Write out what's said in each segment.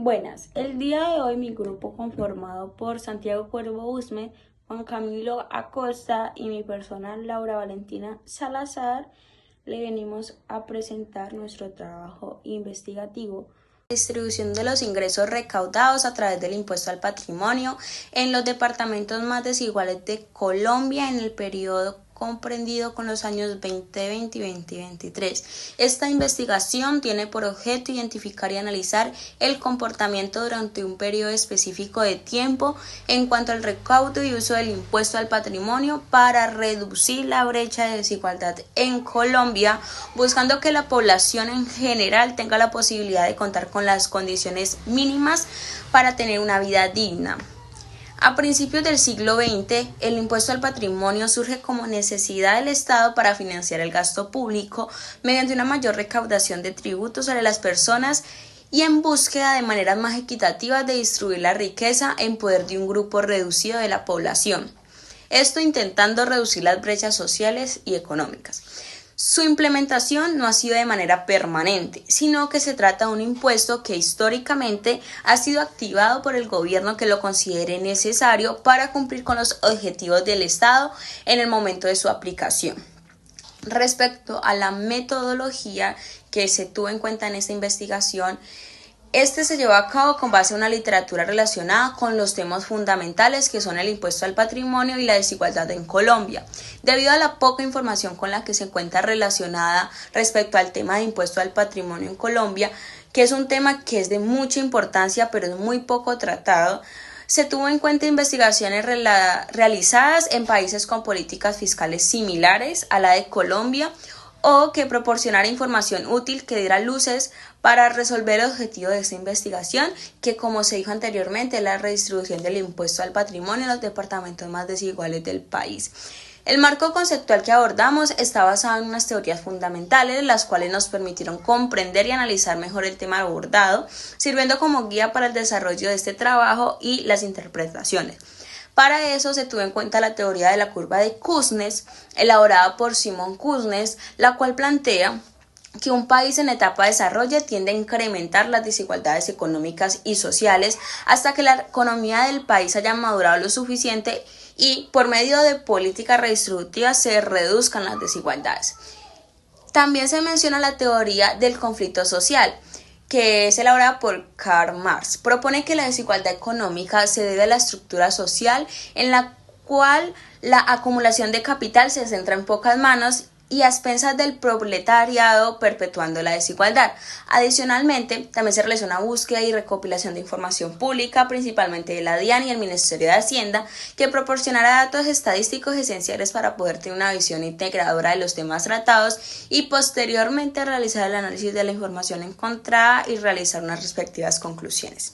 Buenas, el día de hoy mi grupo conformado por Santiago Cuervo Usme, Juan Camilo Acosta y mi persona Laura Valentina Salazar le venimos a presentar nuestro trabajo investigativo. Distribución de los ingresos recaudados a través del impuesto al patrimonio en los departamentos más desiguales de Colombia en el periodo comprendido con los años 2020 y 2023. Esta investigación tiene por objeto identificar y analizar el comportamiento durante un periodo específico de tiempo en cuanto al recaudo y uso del impuesto al patrimonio para reducir la brecha de desigualdad en Colombia, buscando que la población en general tenga la posibilidad de contar con las condiciones mínimas para tener una vida digna. A principios del siglo XX, el impuesto al patrimonio surge como necesidad del Estado para financiar el gasto público mediante una mayor recaudación de tributos sobre las personas y en búsqueda de maneras más equitativas de distribuir la riqueza en poder de un grupo reducido de la población. Esto intentando reducir las brechas sociales y económicas. Su implementación no ha sido de manera permanente, sino que se trata de un impuesto que históricamente ha sido activado por el gobierno que lo considere necesario para cumplir con los objetivos del Estado en el momento de su aplicación. Respecto a la metodología que se tuvo en cuenta en esta investigación, se llevó a cabo con base a una literatura relacionada con los temas fundamentales que son el impuesto al patrimonio y la desigualdad en Colombia. Debido a la poca información con la que se encuentra relacionada respecto al tema de impuesto al patrimonio en Colombia, que es un tema que es de mucha importancia pero es muy poco tratado, se tuvo en cuenta investigaciones realizadas en países con políticas fiscales similares a la de Colombia o que proporcionara información útil que diera luces para resolver el objetivo de esta investigación, que como se dijo anteriormente es la redistribución del impuesto al patrimonio en los departamentos más desiguales del país. El marco conceptual que abordamos está basado en unas teorías fundamentales, las cuales nos permitieron comprender y analizar mejor el tema abordado, sirviendo como guía para el desarrollo de este trabajo y las interpretaciones. Para eso se tuvo en cuenta la teoría de la curva de Kuznets, elaborada por Simon Kuznets, la cual plantea que un país en etapa de desarrollo tiende a incrementar las desigualdades económicas y sociales hasta que la economía del país haya madurado lo suficiente y por medio de políticas redistributivas se reduzcan las desigualdades. También se menciona la teoría del conflicto social, que es elaborada por Karl Marx. Propone que la desigualdad económica se debe a la estructura social en la cual la acumulación de capital se centra en pocas manos y a expensas del proletariado, perpetuando la desigualdad. Adicionalmente, también se realiza una búsqueda y recopilación de información pública, principalmente de la DIAN y el Ministerio de Hacienda, que proporcionará datos estadísticos esenciales para poder tener una visión integradora de los temas tratados y posteriormente realizar el análisis de la información encontrada y realizar unas respectivas conclusiones.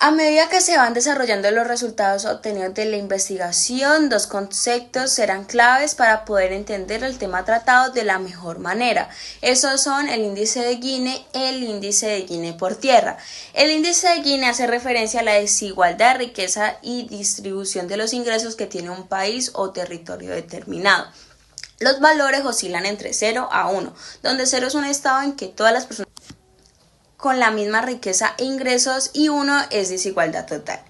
A medida que se van desarrollando los resultados obtenidos de la investigación, dos conceptos serán claves para poder entender el tema tratado de la mejor manera. Esos son el índice de Gini y el índice de Gini por tierra. El índice de Gini hace referencia a la desigualdad, riqueza y distribución de los ingresos que tiene un país o territorio determinado. Los valores oscilan entre 0 a 1, donde 0 es un estado en que todas las personas con la misma riqueza e ingresos y 1 es desigualdad total.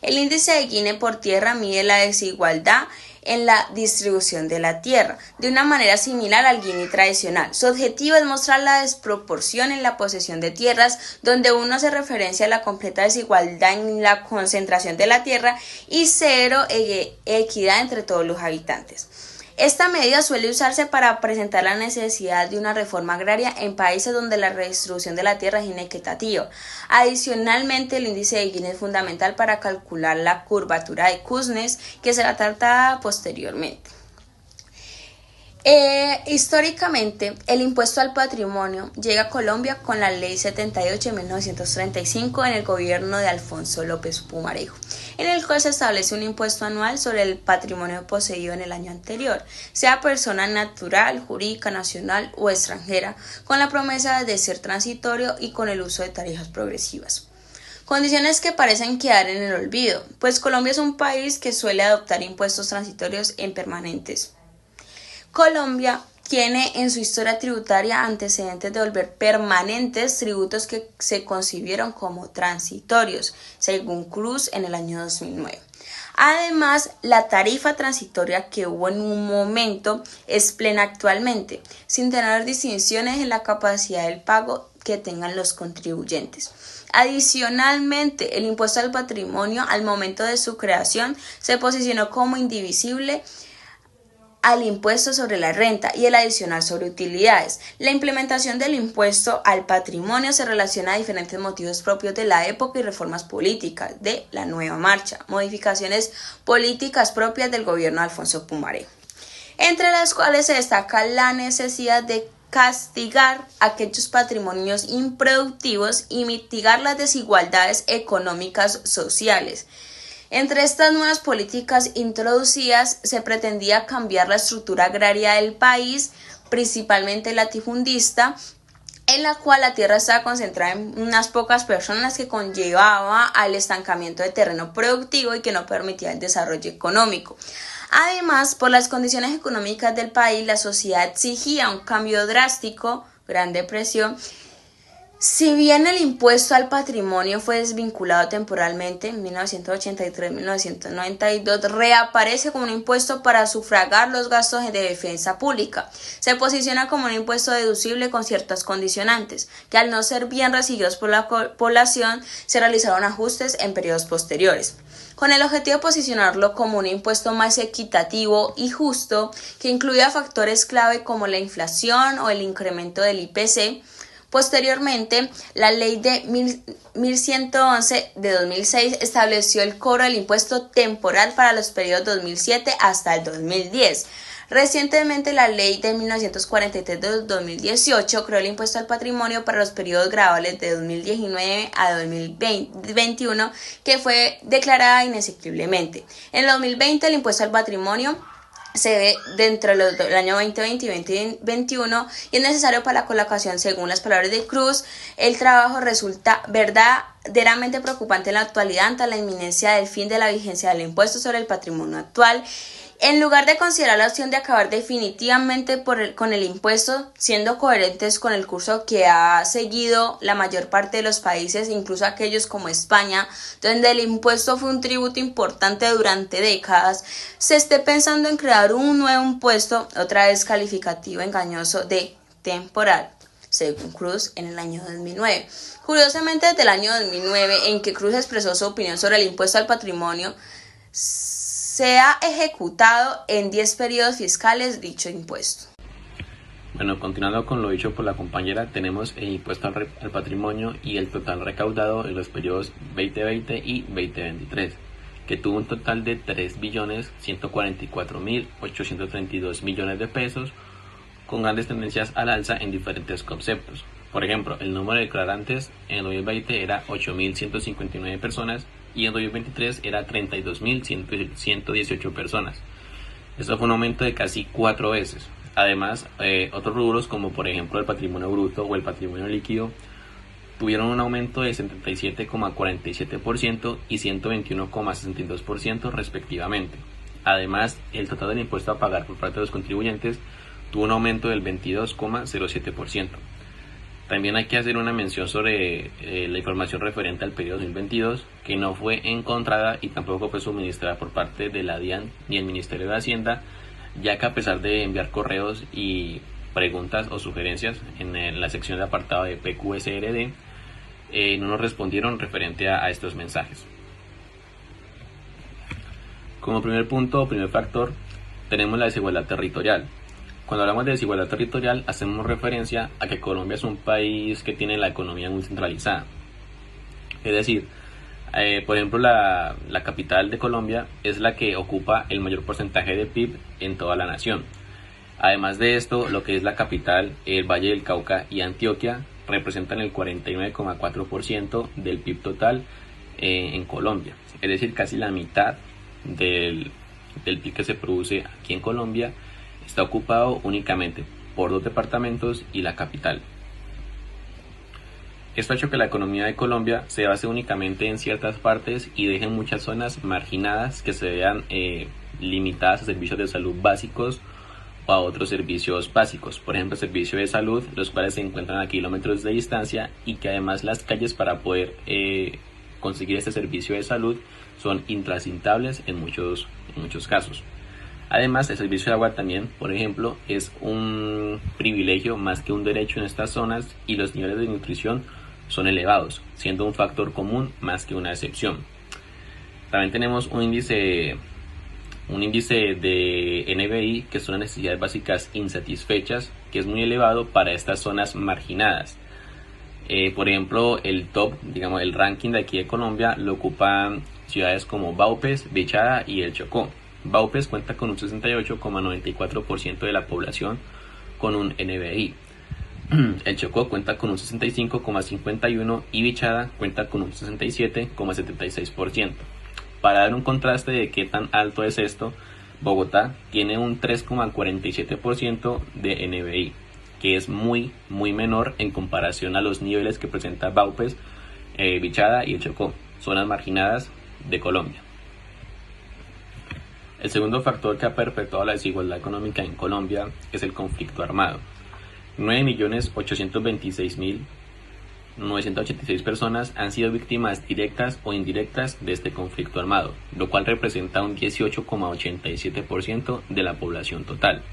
El índice de Gini por tierra mide la desigualdad en la distribución de la tierra, de una manera similar al Gini tradicional. Su objetivo es mostrar la desproporción en la posesión de tierras, donde 1 hace referencia a la completa desigualdad en la concentración de la tierra y 0 equidad entre todos los habitantes. Esta medida suele usarse para presentar la necesidad de una reforma agraria en países donde la redistribución de la tierra es inequitativa. Adicionalmente, el índice de Gini es fundamental para calcular la curvatura de Kuznets, que será tratada posteriormente. Históricamente, el impuesto al patrimonio llega a Colombia con la Ley 78 de 1935 en el gobierno de Alfonso López Pumarejo, en el cual se establece un impuesto anual sobre el patrimonio poseído en el año anterior, sea persona natural, jurídica, nacional o extranjera, con la promesa de ser transitorio y con el uso de tarifas progresivas. Condiciones que parecen quedar en el olvido, pues Colombia es un país que suele adoptar impuestos transitorios en permanentes. Colombia tiene en su historia tributaria antecedentes de volver permanentes tributos que se concibieron como transitorios, según Cruz en el año 2009. Además, la tarifa transitoria que hubo en un momento es plena actualmente, sin tener distinciones en la capacidad del pago que tengan los contribuyentes. Adicionalmente, el impuesto al patrimonio al momento de su creación se posicionó como indivisible al impuesto sobre la renta y el adicional sobre utilidades. La implementación del impuesto al patrimonio se relaciona a diferentes motivos propios de la época y reformas políticas de la nueva marcha, modificaciones políticas propias del gobierno de Alfonso Pumarejo, entre las cuales se destaca la necesidad de castigar aquellos patrimonios improductivos y mitigar las desigualdades económicas sociales. Entre estas nuevas políticas introducidas se pretendía cambiar la estructura agraria del país, principalmente latifundista, en la cual la tierra estaba concentrada en unas pocas personas, que conllevaba al estancamiento de terreno productivo y que no permitía el desarrollo económico. Además, por las condiciones económicas del país, la sociedad exigía un cambio drástico, Gran Depresión. Si bien el impuesto al patrimonio fue desvinculado temporalmente en 1983-1992, reaparece como un impuesto para sufragar los gastos de defensa pública. Se posiciona como un impuesto deducible con ciertas condicionantes, que al no ser bien recibidos por la población, se realizaron ajustes en periodos posteriores, con el objetivo de posicionarlo como un impuesto más equitativo y justo, que incluía factores clave como la inflación o el incremento del IPC. Posteriormente, la ley de 1111 de 2006 estableció el cobro del impuesto temporal para los periodos 2007 hasta el 2010. Recientemente, la ley de 1943 de 2018 creó el impuesto al patrimonio para los periodos graduales de 2019 a 2021, que fue declarada inexequiblemente. En el 2020, el impuesto al patrimonio se ve dentro del año 2020 y 2021 y es necesario para la colocación. Según las palabras de Cruz, el trabajo resulta verdaderamente preocupante en la actualidad ante la inminencia del fin de la vigencia del impuesto sobre el patrimonio actual. En lugar de considerar la opción de acabar definitivamente con el impuesto, siendo coherentes con el curso que ha seguido la mayor parte de los países, incluso aquellos como España, donde el impuesto fue un tributo importante durante décadas, se esté pensando en crear un nuevo impuesto, otra vez calificativo engañoso de temporal, según Cruz en el año 2009. Curiosamente, desde el año 2009, en que Cruz expresó su opinión sobre el impuesto al patrimonio, se ha ejecutado en 10 periodos fiscales dicho impuesto. Bueno, continuando con lo dicho por la compañera, tenemos el impuesto al patrimonio y el total recaudado en los periodos 2020 y 2023, que tuvo un total de 3.144.832 millones de pesos, con grandes tendencias al alza en diferentes conceptos. Por ejemplo, el número de declarantes en 2020 era 8.159 personas y en 2023 era 32.118 personas. Esto fue un aumento de casi 4 veces. Además, otros rubros como por ejemplo el patrimonio bruto o el patrimonio líquido tuvieron un aumento de 77,47% y 121,62% respectivamente. Además, el total del impuesto a pagar por parte de los contribuyentes tuvo un aumento del 22,07%. También hay que hacer una mención sobre la información referente al periodo 2022, que no fue encontrada y tampoco fue suministrada por parte de la DIAN ni el Ministerio de Hacienda, ya que a pesar de enviar correos y preguntas o sugerencias en la sección de apartado de PQSRD, no nos respondieron referente a estos mensajes. Como primer punto o primer factor, tenemos la desigualdad territorial. Cuando hablamos de desigualdad territorial, hacemos referencia a que Colombia es un país que tiene la economía muy centralizada. Es decir, por ejemplo, la capital de Colombia es la que ocupa el mayor porcentaje de PIB en toda la nación. Además de esto, lo que es la capital, el Valle del Cauca y Antioquia representan el 49,4% del PIB total en Colombia. Es decir, casi la mitad del PIB que se produce aquí en Colombia está ocupado únicamente por 2 departamentos y la capital. Esto ha hecho que la economía de Colombia se base únicamente en ciertas partes y deje muchas zonas marginadas que se vean limitadas a servicios de salud básicos o a otros servicios básicos, por ejemplo servicio de salud, los cuales se encuentran a kilómetros de distancia y que además las calles para poder conseguir este servicio de salud son intransitables en muchos casos. Además, el servicio de agua también, por ejemplo, es un privilegio más que un derecho en estas zonas y los niveles de nutrición son elevados, siendo un factor común más que una excepción. También tenemos un índice de NBI, que son las necesidades básicas insatisfechas, que es muy elevado para estas zonas marginadas. Por ejemplo, el top, digamos, el ranking de aquí de Colombia lo ocupan ciudades como Vaupés, Bichada y El Chocó. Vaupés cuenta con un 68,94% de la población con un NBI. El Chocó cuenta con un 65,51% y Bichada cuenta con un 67,76%. Para dar un contraste de qué tan alto es esto, Bogotá tiene un 3,47% de NBI, que es muy menor en comparación a los niveles que presenta Vaupés, Bichada y el Chocó, zonas marginadas de Colombia. El segundo factor que ha perpetuado la desigualdad económica en Colombia es el conflicto armado. 9.826.986 personas han sido víctimas directas o indirectas de este conflicto armado, lo cual representa un 18,87% de la población total.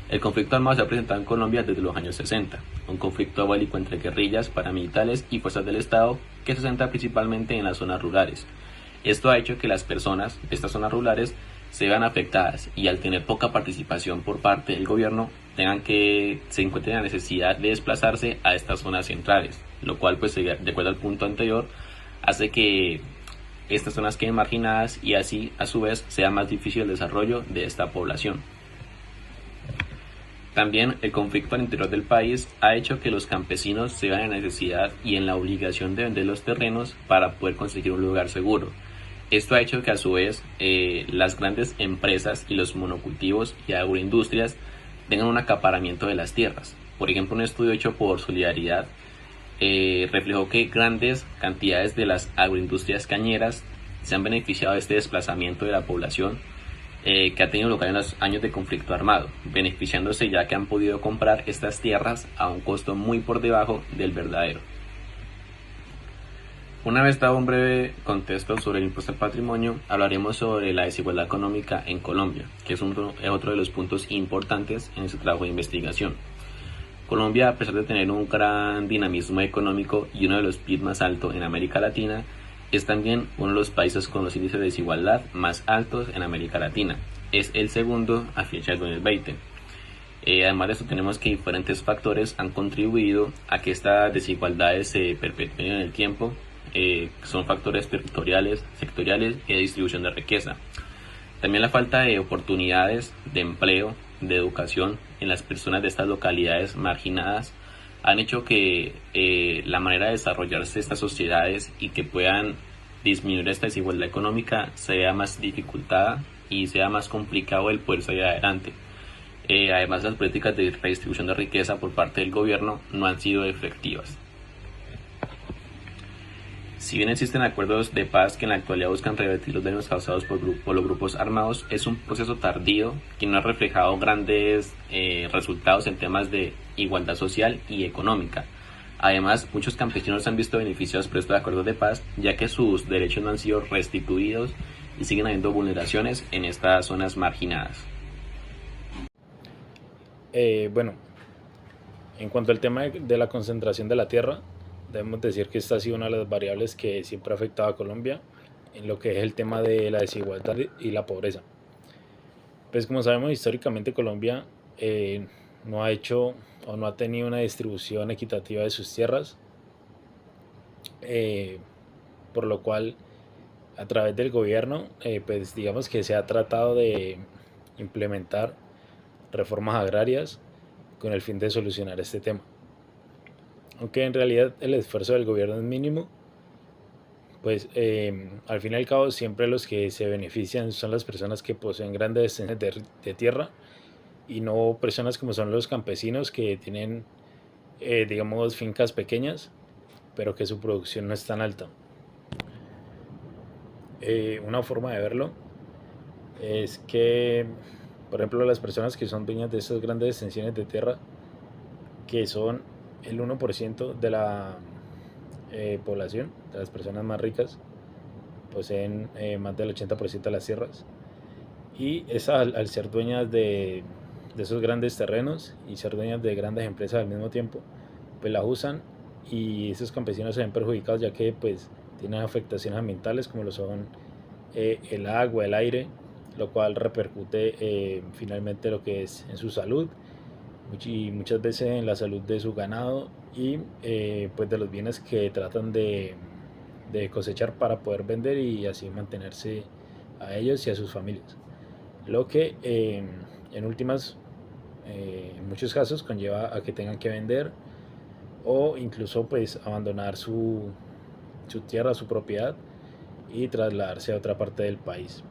El conflicto armado se ha presentado en Colombia desde los años 60, un conflicto bélico entre guerrillas, paramilitares y fuerzas del Estado que se centra principalmente en las zonas rurales. Esto ha hecho que las personas de estas zonas rurales se vean afectadas y al tener poca participación por parte del gobierno se encuentren la necesidad de desplazarse a estas zonas centrales, lo cual pues de acuerdo al punto anterior hace que estas zonas queden marginadas y así a su vez sea más difícil el desarrollo de esta población. También el conflicto al interior del país ha hecho que los campesinos se vean en la necesidad y en la obligación de vender los terrenos para poder conseguir un lugar seguro. Esto ha hecho que a su vez las grandes empresas y los monocultivos y agroindustrias tengan un acaparamiento de las tierras. Por ejemplo, un estudio hecho por Solidaridad reflejó que grandes cantidades de las agroindustrias cañeras se han beneficiado de este desplazamiento de la población que ha tenido lugar en los años de conflicto armado, beneficiándose ya que han podido comprar estas tierras a un costo muy por debajo del verdadero. Una vez dado un breve contexto sobre el impuesto al patrimonio, hablaremos sobre la desigualdad económica en Colombia, que es otro de los puntos importantes en este trabajo de investigación. Colombia, a pesar de tener un gran dinamismo económico y uno de los PIB más altos en América Latina, es también uno de los países con los índices de desigualdad más altos en América Latina. Es el segundo a fecha del 2020. Además de eso, tenemos que diferentes factores han contribuido a que estas desigualdades se perpetúen en el tiempo. Son factores territoriales, sectoriales y de distribución de riqueza. También la falta de oportunidades de empleo, de educación en las personas de estas localidades marginadas han hecho que la manera de desarrollarse de estas sociedades y que puedan disminuir esta desigualdad económica sea más dificultada y sea más complicado el poder salir adelante. Además, las políticas de redistribución de riqueza por parte del gobierno no han sido efectivas. Si bien existen acuerdos de paz que en la actualidad buscan revertir los daños causados por los grupos armados, es un proceso tardío que no ha reflejado grandes resultados en temas de igualdad social y económica. Además, muchos campesinos se han visto beneficiados por estos acuerdos de paz, ya que sus derechos no han sido restituidos y siguen habiendo vulneraciones en estas zonas marginadas. Bueno, en cuanto al tema de la concentración de la tierra, debemos decir que esta ha sido una de las variables que siempre ha afectado a Colombia en lo que es el tema de la desigualdad y la pobreza. Pues como sabemos, históricamente Colombia no ha hecho o no ha tenido una distribución equitativa de sus tierras, por lo cual a través del gobierno pues digamos que se ha tratado de implementar reformas agrarias con el fin de solucionar este tema. Aunque en realidad el esfuerzo del gobierno es mínimo, pues al fin y al cabo siempre los que se benefician son las personas que poseen grandes extensiones de tierra y no personas como son los campesinos que tienen digamos fincas pequeñas pero que su producción no es tan alta. Una forma de verlo es que Por ejemplo, las personas que son dueñas de estas grandes extensiones de tierra, que son el 1% de la población, de las personas más ricas, poseen más del 80% de las tierras. Y esa, al ser dueñas de esos grandes terrenos y ser dueñas de grandes empresas al mismo tiempo, pues las usan, y esos campesinos se ven perjudicados, ya que pues tienen afectaciones ambientales como lo son el agua, el aire, lo cual repercute finalmente lo que es en su salud y muchas veces en la salud de su ganado, y pues de los bienes que tratan de cosechar para poder vender y así mantenerse a ellos y a sus familias. Lo que en últimas, en muchos casos conlleva a que tengan que vender o incluso pues abandonar su tierra, su propiedad, y trasladarse a otra parte del país.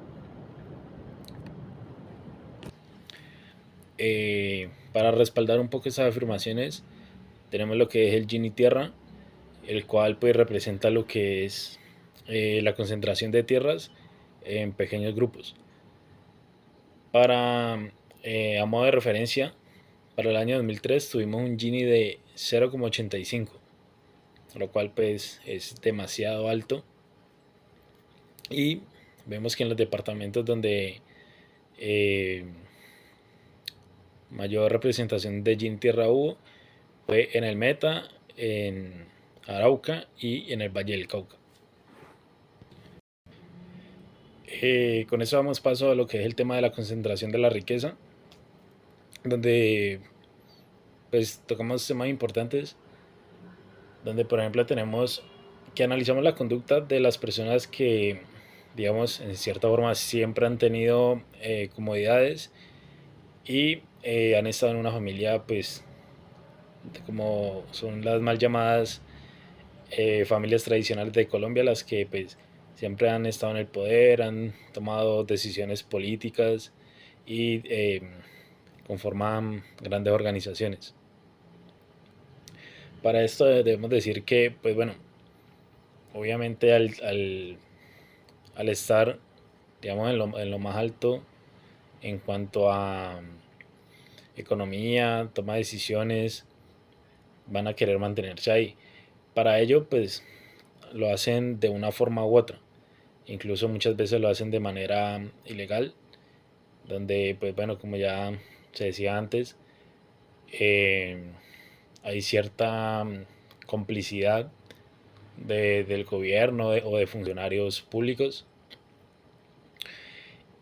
Para respaldar un poco esas afirmaciones, tenemos lo que es el Gini Tierra, el cual pues representa lo que es la concentración de tierras en pequeños grupos. Para a modo de referencia, para el año 2003 tuvimos un Gini de 0,85, lo cual pues es demasiado alto, y vemos que en los departamentos donde mayor representación de Gini Tierra hubo fue en el Meta, en Arauca y en el Valle del Cauca. Con eso damos paso a lo que es el tema de la concentración de la riqueza, donde pues tocamos temas importantes, donde por ejemplo tenemos que analizamos la conducta de las personas que, digamos, en cierta forma siempre han tenido comodidades y han estado en una familia, pues, como son las mal llamadas familias tradicionales de Colombia, las que pues siempre han estado en el poder, han tomado decisiones políticas y conforman grandes organizaciones. Para esto debemos decir que, pues bueno, obviamente al estar, digamos, en lo más alto en cuanto a economía, toma de decisiones, van a querer mantenerse ahí. Para ello, pues lo hacen de una forma u otra. Incluso muchas veces lo hacen de manera ilegal, donde, pues bueno, como ya se decía antes, hay cierta complicidad del gobierno o de funcionarios públicos.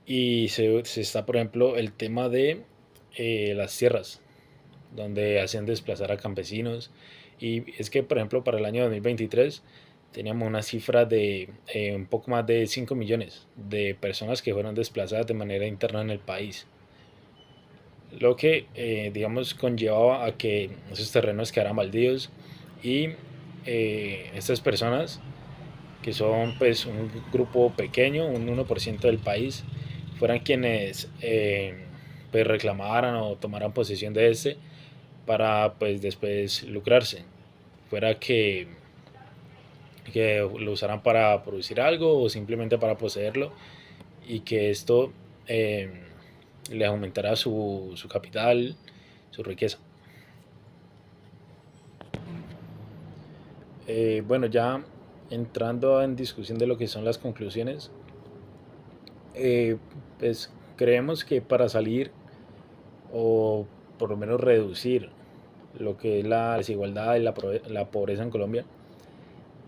Y se está, por ejemplo, el tema de las tierras, donde hacen desplazar a campesinos. Y es que, por ejemplo, para el año 2023 teníamos una cifra de un poco más de 5 millones de personas que fueron desplazadas de manera interna en el país. Lo que, digamos, conllevaba a que esos terrenos quedaran baldíos, y estas personas, que son pues un grupo pequeño, un 1% del país, fueran quienes pues reclamaran o tomaran posesión de este para pues después lucrarse, fuera que lo usaran para producir algo o simplemente para poseerlo, y que esto les aumentara su capital, su riqueza. Bueno, ya entrando en discusión de lo que son las conclusiones, pues creemos que para salir o por lo menos reducir lo que es la desigualdad y la pobreza en Colombia,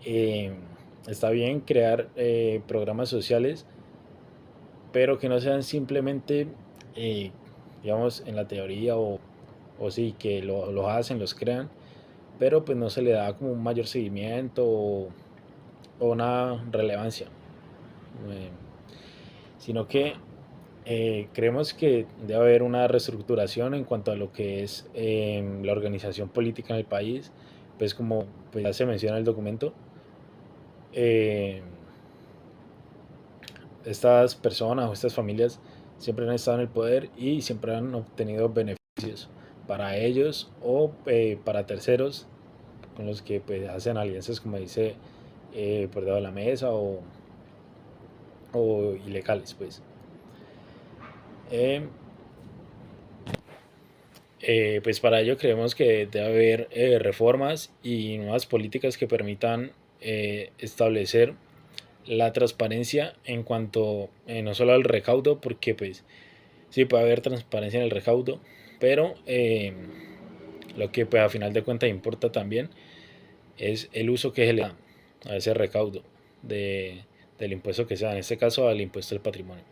eh, está bien crear programas sociales, pero que no sean simplemente, eh, digamos, en la teoría, o sí, que los hacen, los crean, pero pues no se le da como un mayor seguimiento o una relevancia, eh, sino que creemos que debe haber una reestructuración en cuanto a lo que es la organización política en el país, pues como pues ya se menciona en el documento. eh, Estas personas o estas familias siempre han estado en el poder y siempre han obtenido beneficios para ellos o para terceros con los que pues hacen alianzas, como dice, por debajo de la mesa o ilegales, pues. Pues para ello creemos que debe haber reformas y nuevas políticas que permitan establecer la transparencia en cuanto no solo al recaudo, porque pues sí puede haber transparencia en el recaudo, pero lo que pues a final de cuentas importa también es el uso que se le da a ese recaudo del impuesto que sea, en este caso al impuesto del patrimonio.